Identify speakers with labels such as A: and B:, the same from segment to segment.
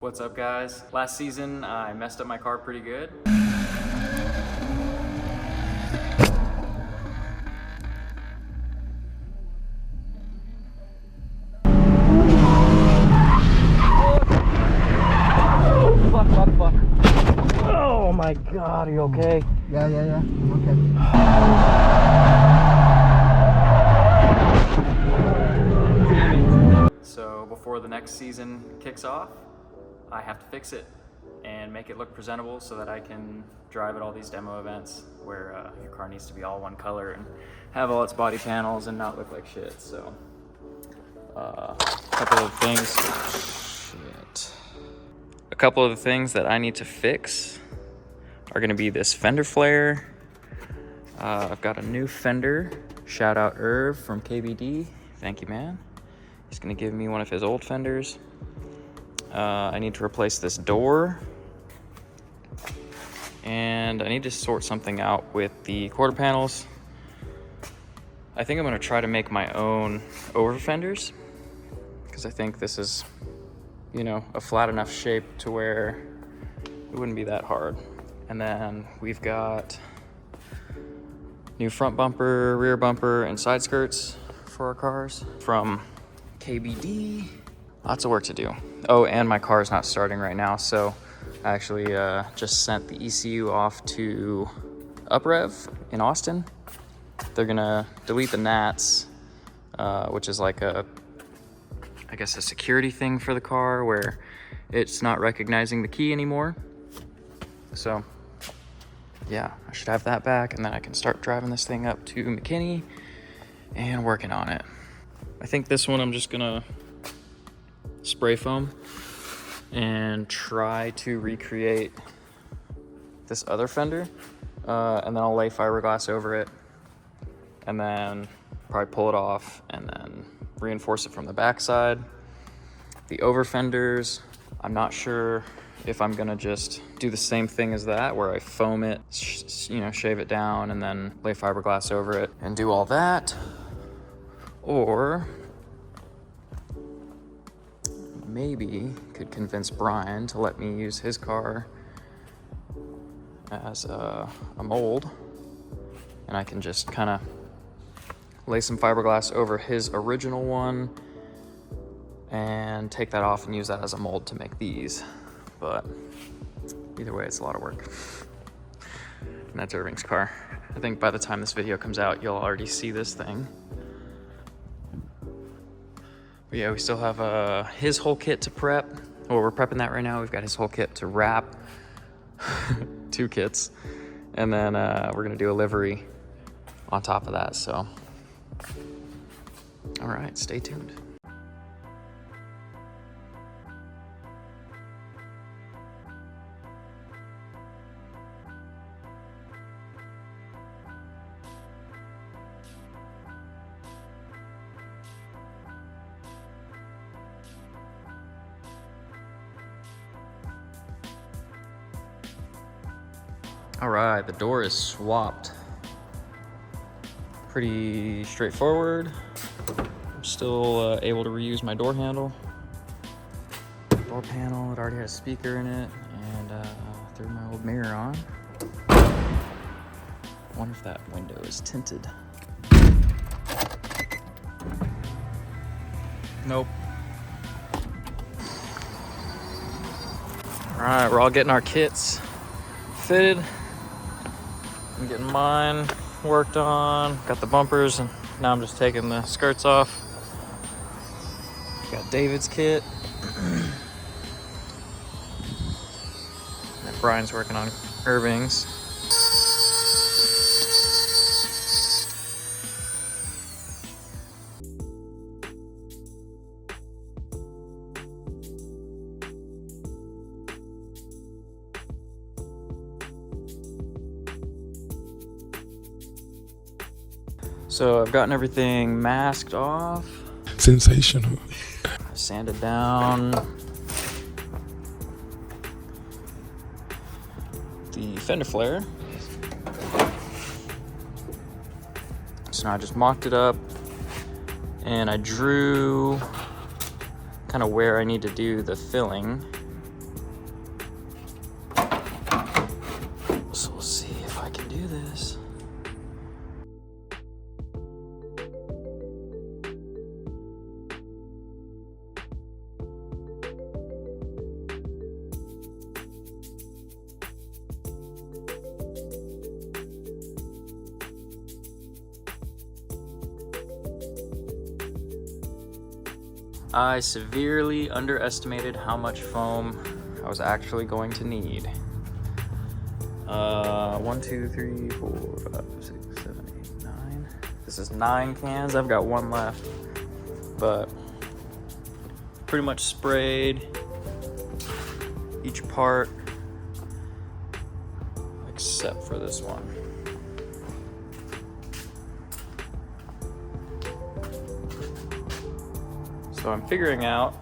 A: What's up, guys? Last season I messed up my car pretty good.
B: Fuck. Oh my god, are you okay?
C: Yeah, I'm okay.
A: So before the next season kicks off, I have to fix it and make it look presentable so that I can drive at all these demo events where your car needs to be all one color and have all its body panels and not look like shit. So a couple of the things that I need to fix are gonna be this fender flare. I've got a new fender. Shout out Irv from KBD. Thank you, man. He's gonna give me one of his old fenders. I need to replace this door. And I need to sort something out with the quarter panels. I think I'm gonna try to make my own overfenders because I think this is, you know, a flat enough shape to where it wouldn't be that hard. And then we've got new front bumper, rear bumper, and side skirts for our cars from KBD. Lots of work to do. Oh, and my car is not starting right now, so I actually just sent the ECU off to UpRev in Austin. They're gonna delete the NATs, which is like I guess a security thing for the car where it's not recognizing the key anymore. So yeah, I should have that back, and then I can start driving this thing up to McKinney and working on it. I think this one I'm just gonna spray foam and try to recreate this other fender, and then I'll lay fiberglass over it and then probably pull it off and then reinforce it from the backside. The overfenders, I'm not sure if I'm gonna just do the same thing as that where I foam it, shave it down and then lay fiberglass over it and do all that, or maybe could convince Brian to let me use his car as a mold, and I can just kind of lay some fiberglass over his original one and take that off and use that as a mold to make these. But either way, it's a lot of work. And that's Irving's car. I think by the time this video comes out, you'll already see this thing. But yeah, we still have his whole kit to prep. Well, we're prepping that right now. We've got his whole kit to wrap, 2 kits. And then we're gonna do a livery on top of that, so. All right, stay tuned. All right, the door is swapped. Pretty straightforward. I'm still able to reuse my door handle. Door panel, it already had a speaker in it, and threw my old mirror on. Wonder if that window is tinted. Nope. All right, we're all getting our kits fitted. I'm getting mine worked on, got the bumpers, and now I'm just taking the skirts off. Got David's kit. And Brian's working on Irving's. So I've gotten everything masked off.
C: Sensational.
A: Sanded down the fender flare. So now I just mocked it up and I drew kind of where I need to do the filling I severely underestimated how much foam I was actually going to need. 1, 2, 3, 4, 5, 6, 7, 8, 9. This is 9 cans. I've got 1 left, but pretty much sprayed each part except for this one. So I'm figuring out,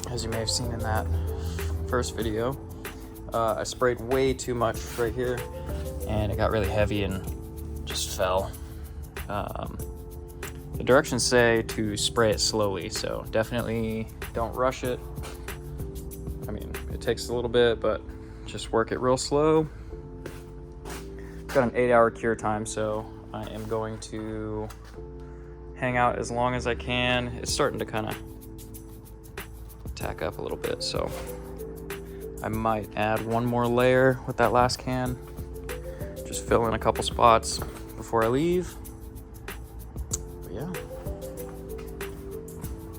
A: as you may have seen in that first video, I sprayed way too much right here and it got really heavy and just fell. The directions say to spray it slowly, so definitely don't rush it. I mean, it takes a little bit, but just work it real slow. Got an 8-hour cure time, so I am going to hang out as long as I can. It's starting to kind of tack up a little bit, so I might add 1 more layer with that last can. Just fill in a couple spots before I leave. But yeah,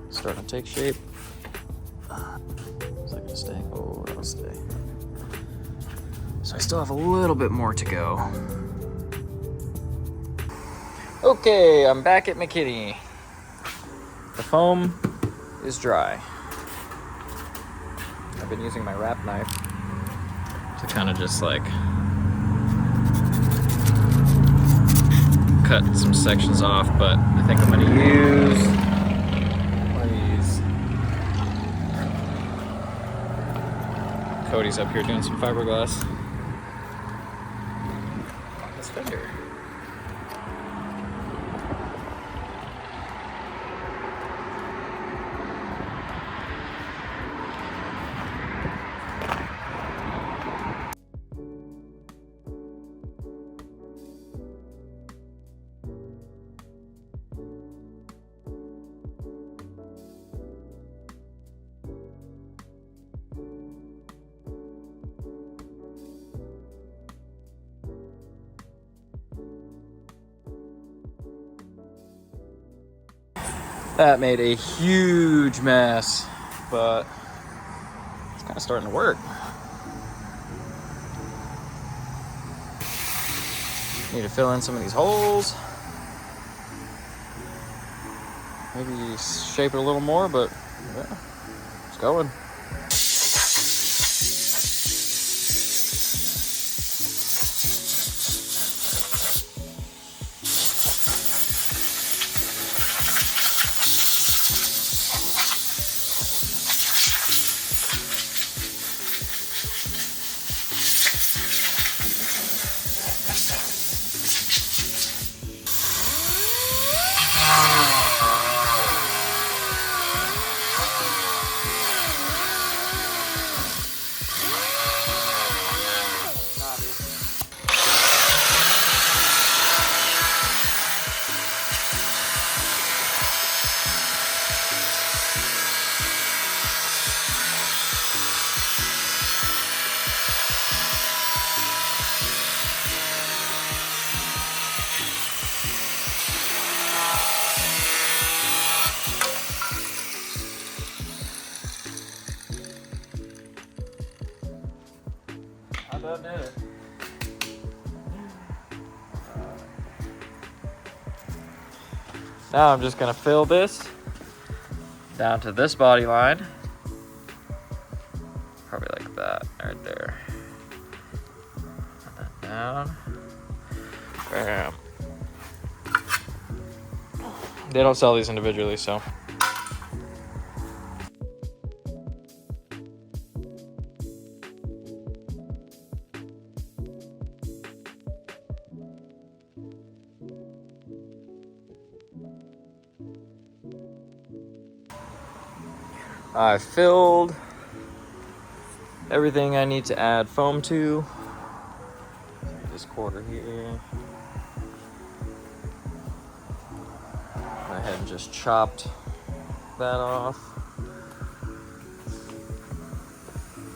A: starting to take shape. Is that gonna stay? Oh, that'll stay. So I still have a little bit more to go. Okay, I'm back at McKinney. The foam is dry. I've been using my wrap knife to kind of just like cut some sections off, but I think I'm gonna use one of these. Cody's up here doing some fiberglass. This fender. That made a huge mess, but it's kind of starting to work. Need to fill in some of these holes. Maybe shape it a little more, but yeah, it's going. About that. Now I'm just gonna fill this down to this body line. Probably like that, right there. Put that down. Bam. They don't sell these individually, so. I filled everything I need to add foam to. This quarter here. Went ahead and just chopped that off.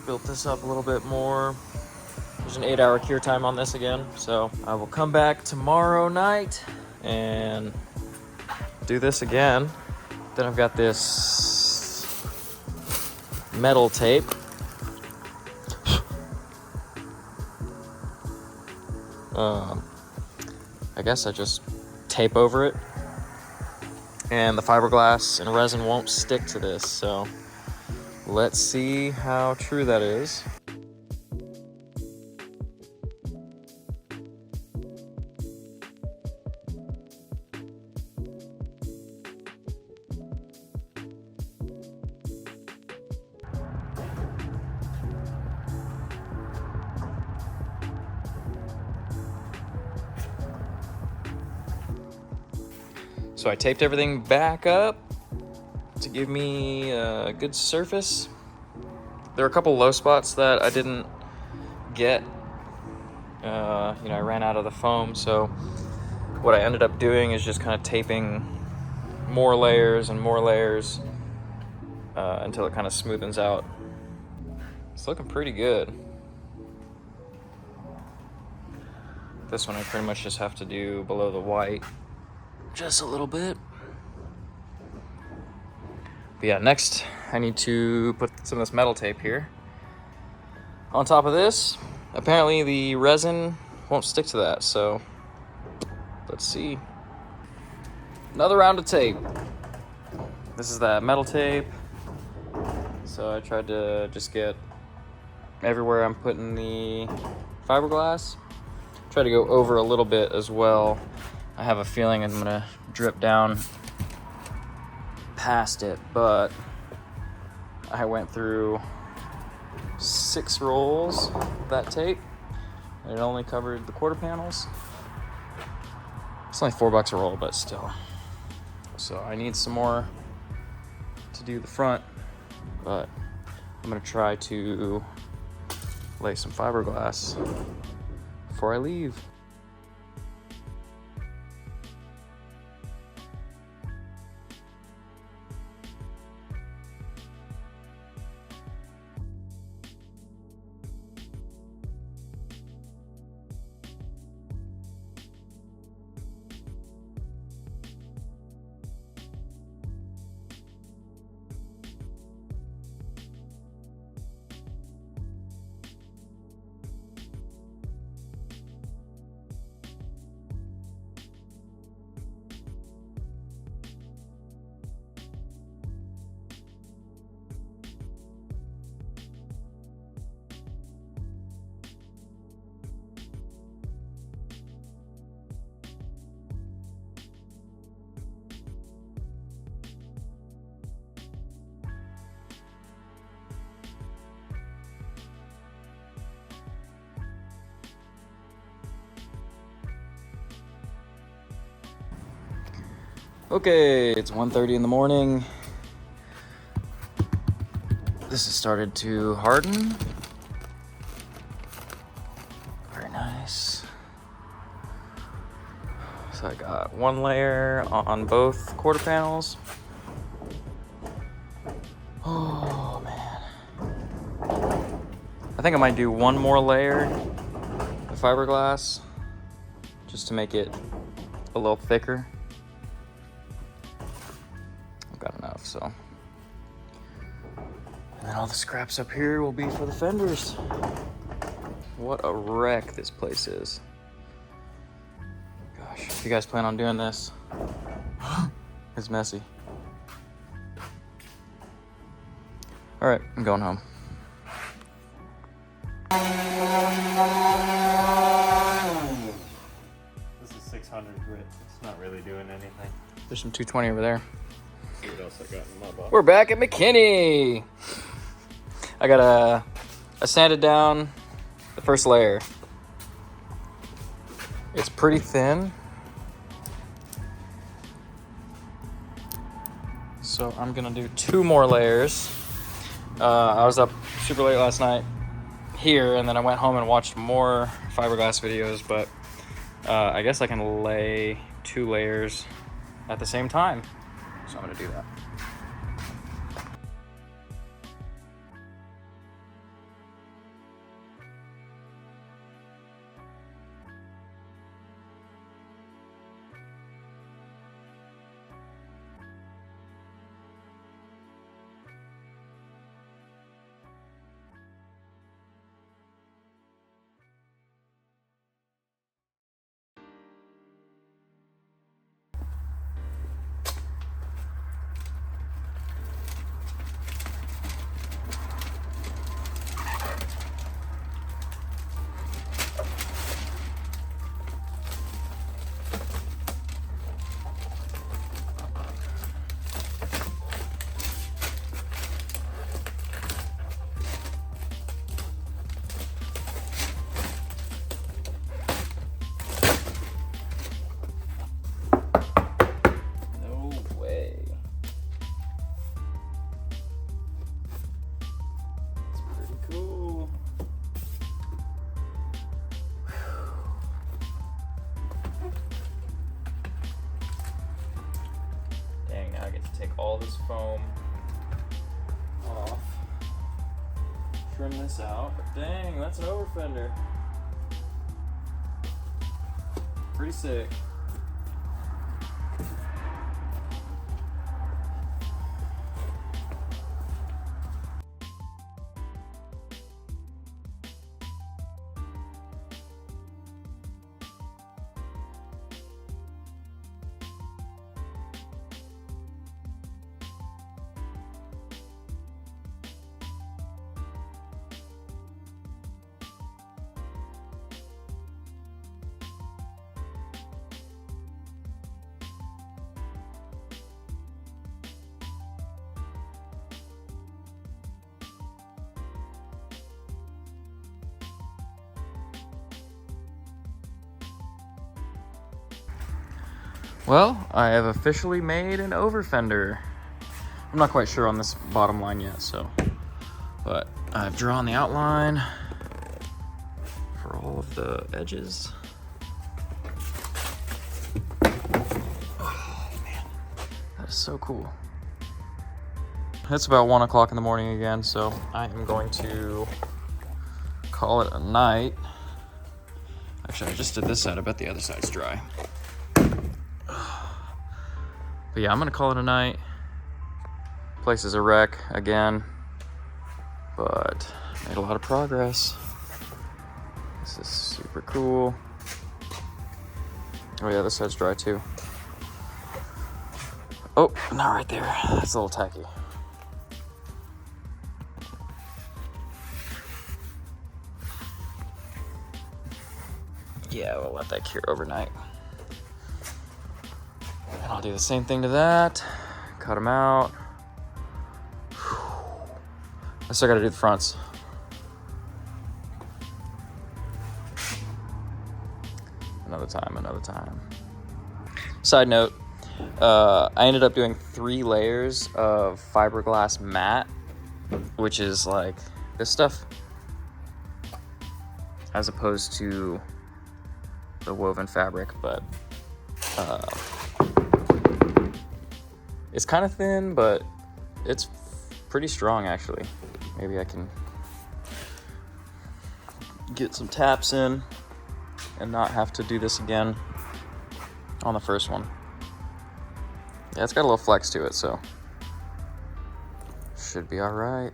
A: Built this up a little bit more. There's an 8-hour cure time on this again, so I will come back tomorrow night and do this again. Then I've got this metal tape. I guess I just tape over it, and the fiberglass and resin won't stick to this, so let's see how true that is. So I taped everything back up to give me a good surface. There are a couple low spots that I didn't get. I ran out of the foam, so what I ended up doing is just kind of taping more layers and more layers until it kind of smoothens out. It's looking pretty good. This one I pretty much just have to do below the white just a little bit. But yeah, next I need to put some of this metal tape here on top of this. Apparently the resin won't stick to that, so let's see. Another round of tape. This is that metal tape. So I tried to just get everywhere I'm putting the fiberglass. Try to go over a little bit as well. I have a feeling I'm gonna drip down past it, but I went through 6 rolls of that tape, and it only covered the quarter panels. It's only $4 a roll, but still. So I need some more to do the front, but I'm gonna try to lay some fiberglass before I leave. Okay, it's 1:30 in the morning. This has started to harden. Very nice. So I got one layer on both quarter panels. Oh man. I think I might do one more layer of fiberglass just to make it a little thicker. I've got enough, so. And then all the scraps up here will be for the fenders. What a wreck this place is. Gosh, if you guys plan on doing this, it's messy. All right, I'm going home.
B: This is 600 grit. It's not really doing anything.
A: There's some 220 over there.
B: See what else I got in my box.
A: We're back at McKinney. I got I sanded down the first layer. It's pretty thin. So I'm gonna do 2 more layers. I was up super late last night here, and then I went home and watched more fiberglass videos, but I guess I can lay 2 layers at the same time. So I'm gonna do that. cool. Dang, now I get to take all this foam off. Trim this out. But dang, that's an overfender. Pretty sick. Well, I have officially made an overfender. I'm not quite sure on this bottom line yet, but I've drawn the outline for all of the edges. Oh man, that is so cool. It's about 1 o'clock in the morning again, so I am going to call it a night. Actually, I just did this side. I bet the other side's dry. But yeah, I'm gonna call it a night. Place is a wreck again, but made a lot of progress. This is super cool. Oh yeah, this side's dry too. Oh, not right there. That's a little tacky. Yeah, we'll let that cure overnight. And I'll do the same thing to that. Cut them out. I still gotta do the fronts. Another time. Side note, I ended up doing 3 layers of fiberglass mat, which is like this stuff, as opposed to the woven fabric, but it's kind of thin, but it's pretty strong actually. Maybe I can get some taps in and not have to do this again on the first one. Yeah, it's got a little flex to it, so should be all right.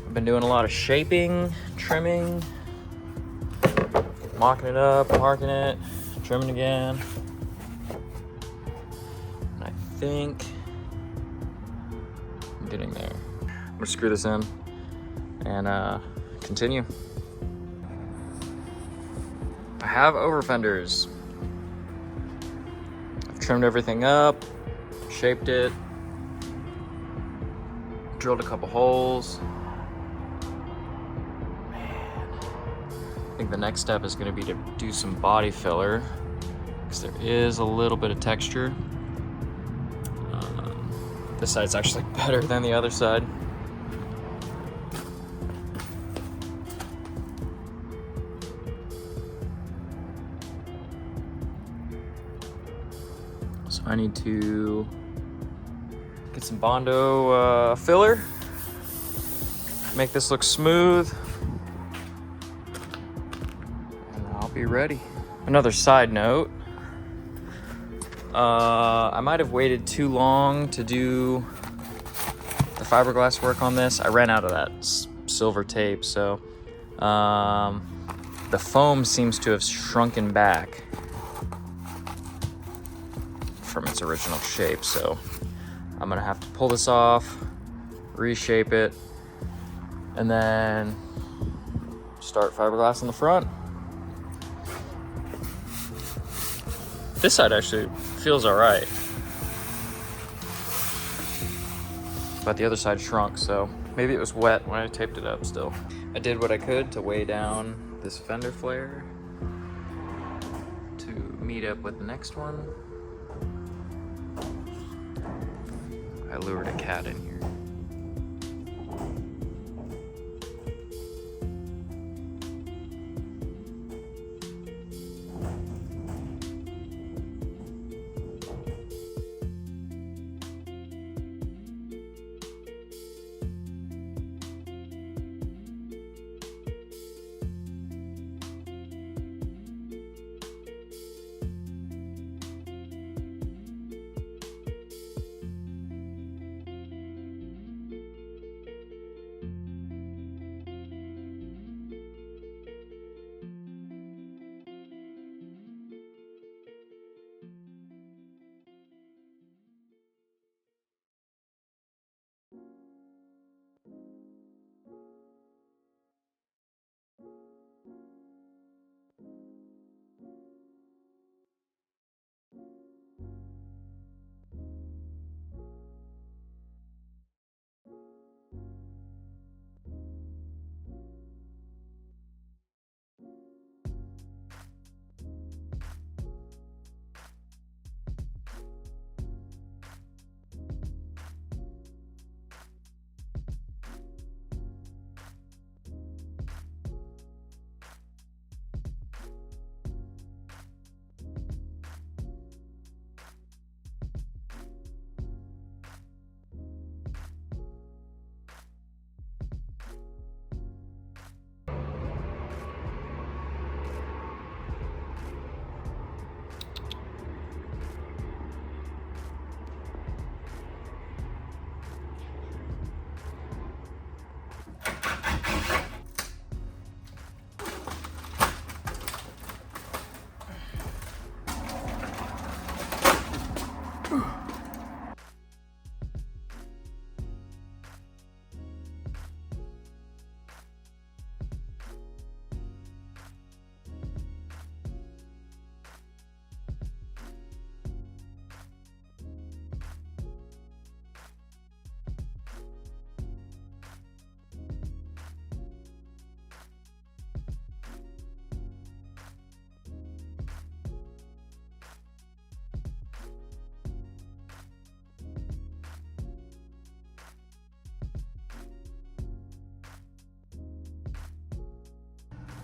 A: I've been doing a lot of shaping, trimming, mocking it up, marking it, trimming again. And I think I'm getting there. I'm gonna screw this in and continue. I have overfenders. I've trimmed everything up, shaped it, drilled a couple holes. I think the next step is going to be to do some body filler, because there is a little bit of texture. This side's actually better than the other side. So I need to get some Bondo filler, make this look smooth. Be ready. Another side note, I might have waited too long to do the fiberglass work on this. I ran out of that silver tape, so the foam seems to have shrunken back from its original shape, so I'm gonna have to pull this off, reshape it, and then start fiberglass on the front. This side actually feels all right, but the other side shrunk, so maybe it was wet when I taped it up still. I did what I could to weigh down this fender flare to meet up with the next one. I lured a cat in here.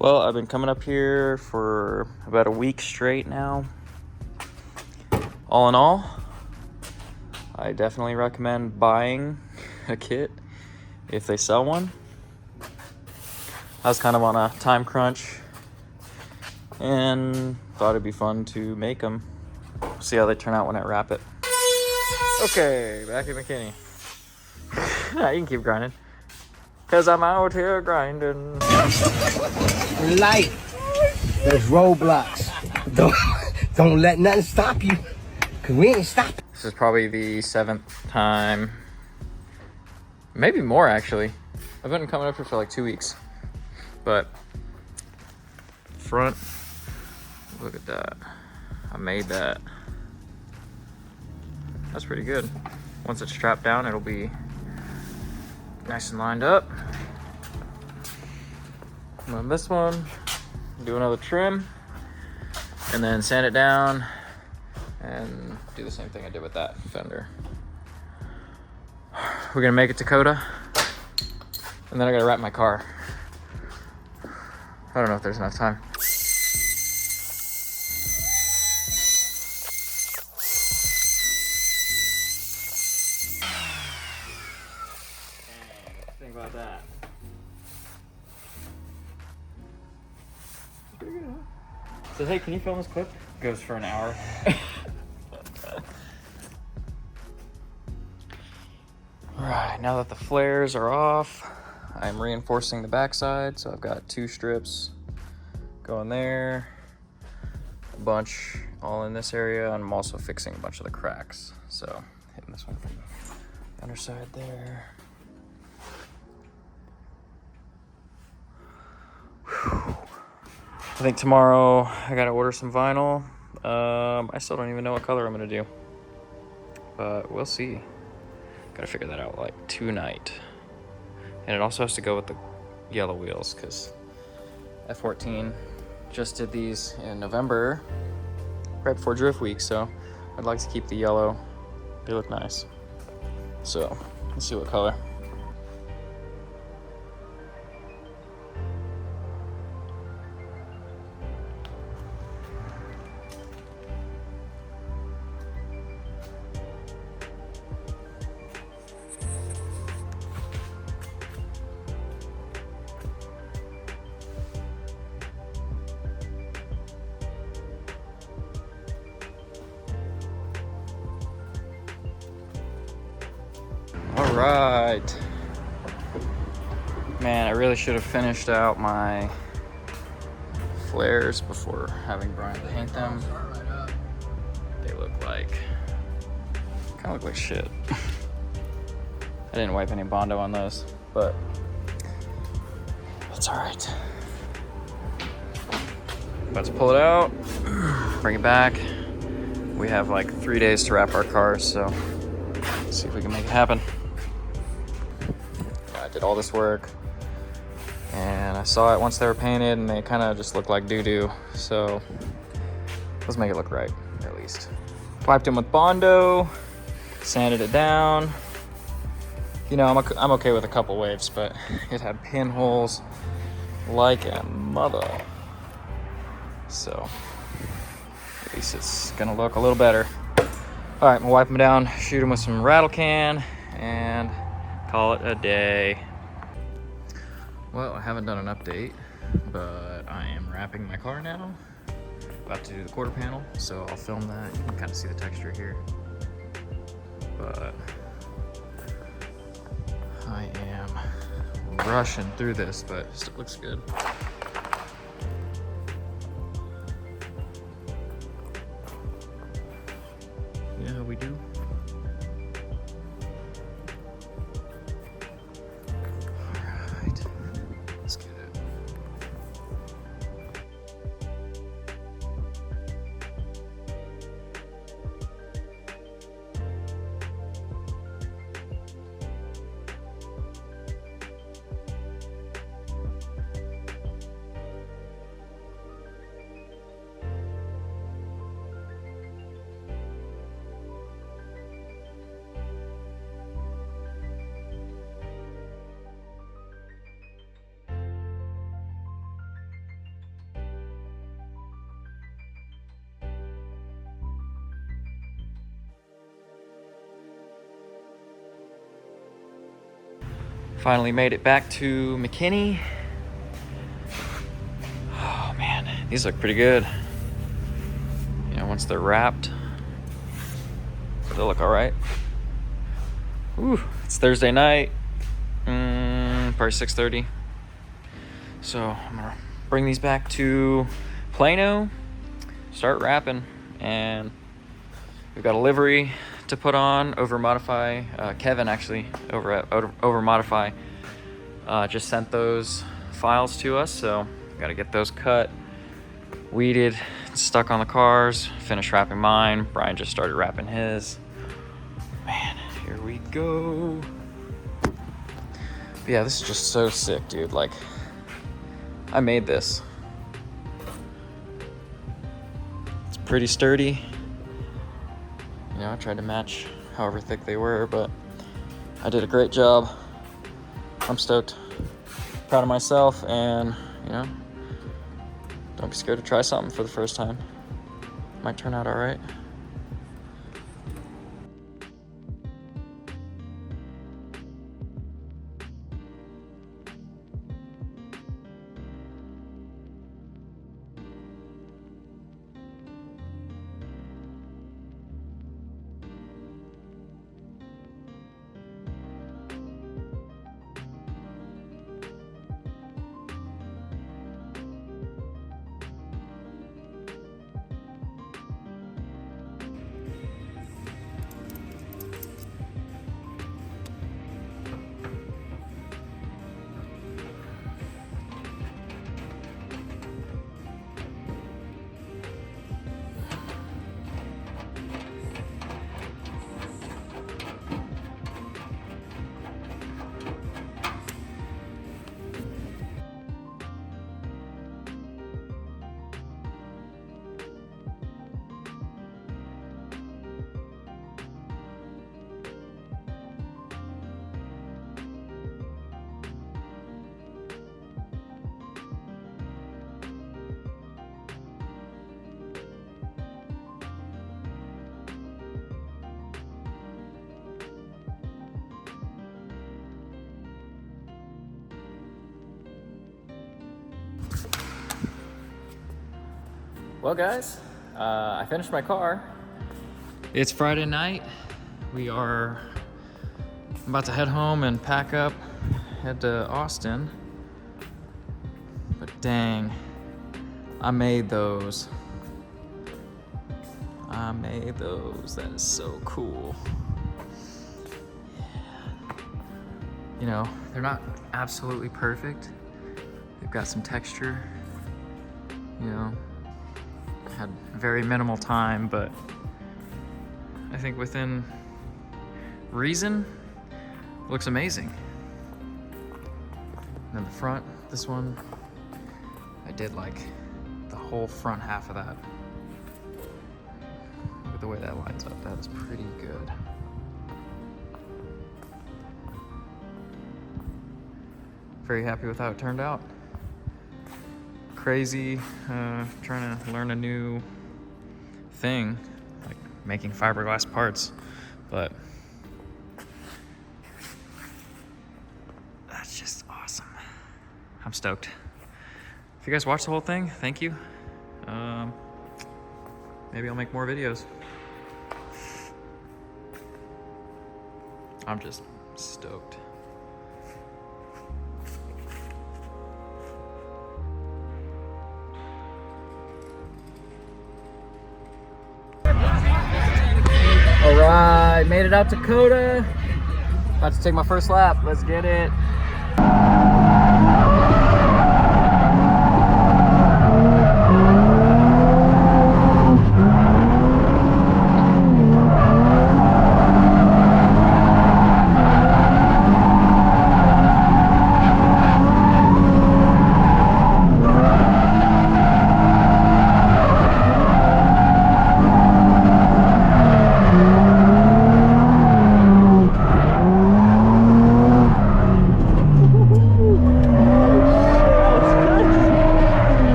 A: Well, I've been coming up here for about a week straight now. All in all, I definitely recommend buying a kit if they sell one. I was kind of on a time crunch and thought it'd be fun to make them. See how they turn out when I wrap it. Okay, back in McKinney. Yeah, you can keep grinding. Cause I'm out here grinding.
B: In life, there's roadblocks. Don't let nothing stop you. Cause we ain't stopping.
A: This is probably the 7th time, maybe more actually. I've been coming up here for like 2 weeks. But front, look at that. I made that. That's pretty good. Once it's strapped down, it'll be nice and lined up. And on this one, do another trim, and then sand it down, and do the same thing I did with that fender. We're gonna make it to Coda, and then I gotta wrap my car. I don't know if there's enough time. Think about that. Pretty good, huh? Says, hey, can you film this clip? Goes for an hour. now that the flares are off, I'm reinforcing the backside. So I've got 2 strips going there, a bunch all in this area, and I'm also fixing a bunch of the cracks. So hitting this one from the underside there. Whew. I think tomorrow I gotta order some vinyl. I still don't even know what color I'm gonna do, but we'll see. Gotta figure that out like tonight. And it also has to go with the yellow wheels because F14 just did these in November, right before drift week. So I'd like to keep the yellow. They look nice. So let's see what color. All right. Man, I really should have finished out my flares before having Brian paint them. They look like, kind of look like shit. I didn't wipe any Bondo on those, but it's all right. About to pull it out, bring it back. We have like 3 days to wrap our cars, so let's see if we can make it happen. I did all this work, and I saw it once they were painted, and they kind of just looked like doo-doo. So let's make it look right, at least. Wiped them with Bondo, sanded it down. You know, I'm okay with a couple waves, but it had pinholes like a mother. So at least it's gonna look a little better. All right, I'm gonna wipe them down, shoot them with some rattle can, and call it a day. Well, I haven't done an update, but I am wrapping my car now. About to do the quarter panel, so I'll film that. You can kind of see the texture here. But I am rushing through this, but it still looks good. You know how we do? Alright, let's get it. Finally made it back to McKinney. Oh man, these look pretty good. You know, once they're wrapped, they'll look all right. Ooh, it's Thursday night, probably 6:30. So I'm gonna bring these back to Plano, start wrapping, and we've got a livery to put on over Modify. Kevin actually over at Over Modify just sent those files to us, so got to get those cut, weeded, stuck on the cars, finish wrapping mine. Brian just started wrapping his. Man, here we go. But yeah, this is just so sick, dude. Like, I made this. It's pretty sturdy. You know, I tried to match however thick they were, but I did a great job. I'm stoked. Proud of myself, and, you know, don't be scared to try something for the first time. Might turn out all right. Well guys, I finished my car. It's Friday night. We are about to head home and pack up, head to Austin. But dang, I made those. That is so cool. Yeah. You know, they're not absolutely perfect. They've got some texture, you know. Had very minimal time, but I think within reason, looks amazing. And then the front, this one, I did like the whole front half of that. Look at the way that lines up, that is pretty good. Very happy with how it turned out. Crazy, trying to learn a new thing, like making fiberglass parts, but that's just awesome. I'm stoked. If you guys watched the whole thing, thank you. Maybe I'll make more videos. I'm just stoked. All right, made it out to Coda. About to take my first lap. Let's get it.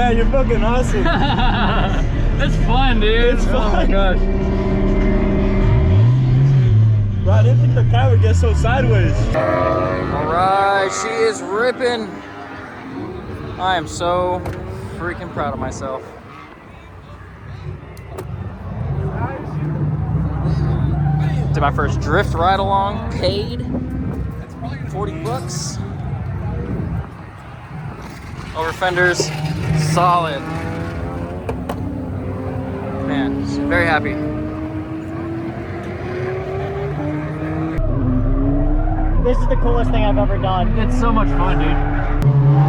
D: You're fucking awesome.
A: It's fun, dude.
D: It's fun.
A: Oh my gosh.
D: Bro, I didn't think the car would get so sideways.
A: Alright, she is ripping. I am so freaking proud of myself. Did my first drift ride along, paid 40 bucks. Over fenders, solid. Man, very happy.
E: This is the coolest thing I've ever done.
A: It's so much fun, dude.